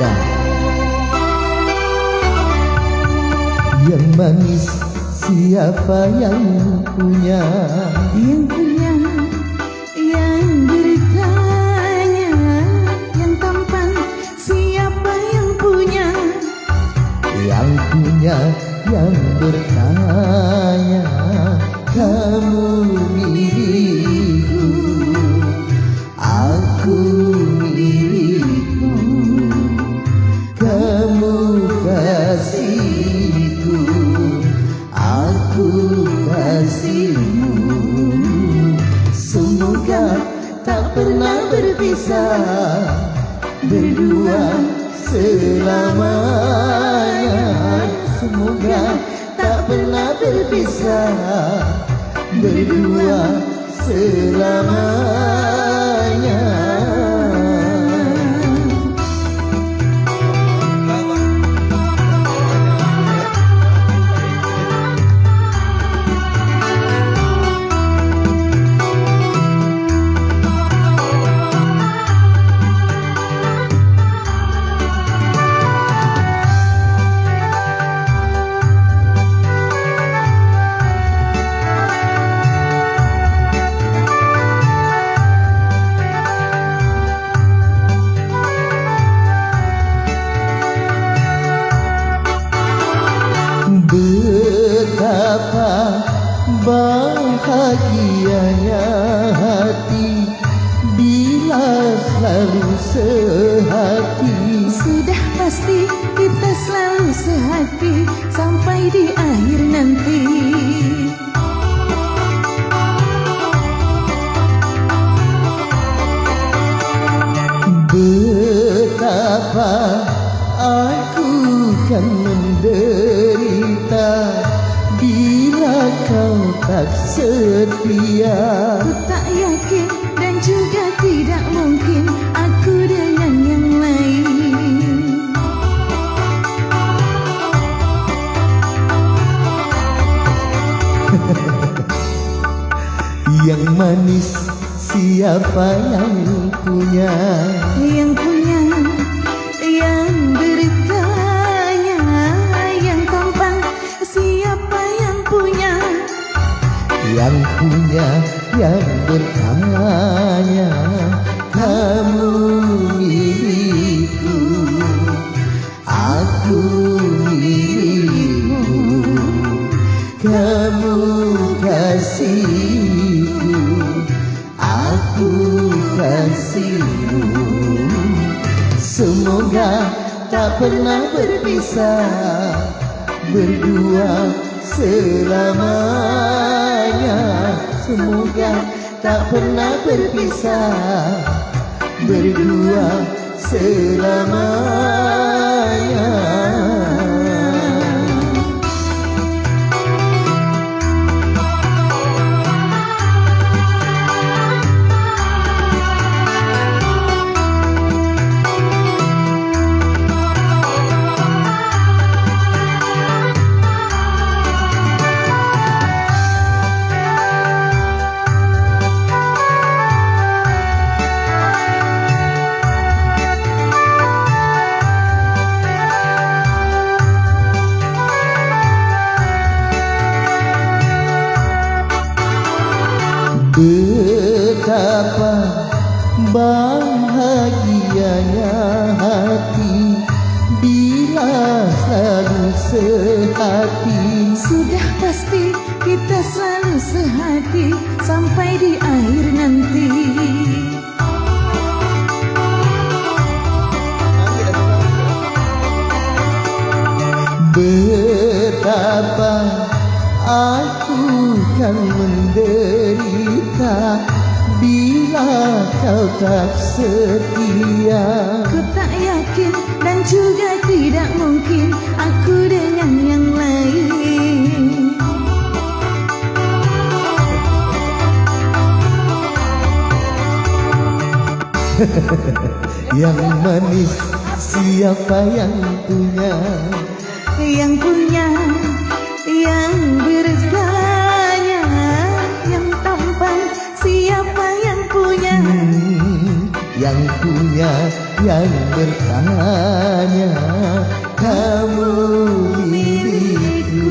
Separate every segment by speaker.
Speaker 1: Amerika. Yang manis siapa yang punya?
Speaker 2: Yang punya, yang bertanya. Yang tampan siapa yang punya?
Speaker 1: Yang punya, yang bertanya. Kamu milikku, aku milikmu. Kamu kasihku, aku kasihmu. Semoga tak pernah berpisah, berdua selamanya. Semoga tak pernah berpisah, berdua selamanya. Betapa bahagianya hati bila selalu sehati.
Speaker 2: Sudah pasti kita selalu sehati sampai di akhir nanti.
Speaker 1: Betapa aku kan menderita bila kau tak setia.
Speaker 2: Ku tak yakin dan juga tidak mungkin aku dengan yang lain.
Speaker 1: Yang manis siapa yang punya?
Speaker 2: Yang punya, yang bertanya. Yang tampan siapa yang punya?
Speaker 1: Yang punya, yang bertanya. Kamu milikku, aku milikmu. Kamu kasihku, aku kasihmu. Semoga tak pernah berpisah, berdua selamanya. Semoga tak pernah berpisah, berdua selamanya. Betapa bahagianya hati bila selalu sehati.
Speaker 2: Sudah pasti kita selalu sehati sampai di akhir nanti.
Speaker 1: Betapa aku kan menderita bila kau tak setia.
Speaker 2: Ku tak yakin dan juga tidak mungkin aku dengan yang lain.
Speaker 1: Yang manis siapa yang punya?
Speaker 2: Yang punya, yang bertanya. Yang tampan siapa yang punya?
Speaker 1: yang punya yang bertanya, kamu milikku,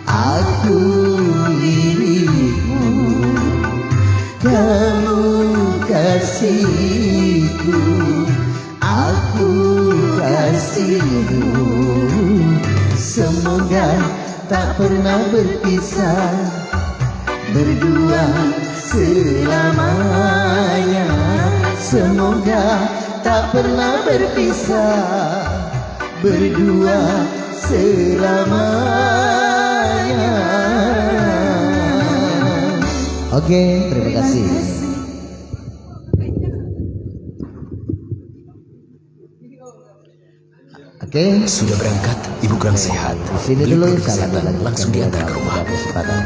Speaker 1: aku milikmu, kamu kasihku, aku kasihmu. Semoga tak pernah berpisah, berdua selamanya. Semoga tak pernah berpisah, berdua selamanya. Oke, terima kasih. Oke,
Speaker 3: Sudah berangkat, ibu kurang sehat.
Speaker 1: di sini dulu
Speaker 3: Libur
Speaker 1: salam
Speaker 3: kesehatan langsung diantar ke rumah.
Speaker 1: kesempatan.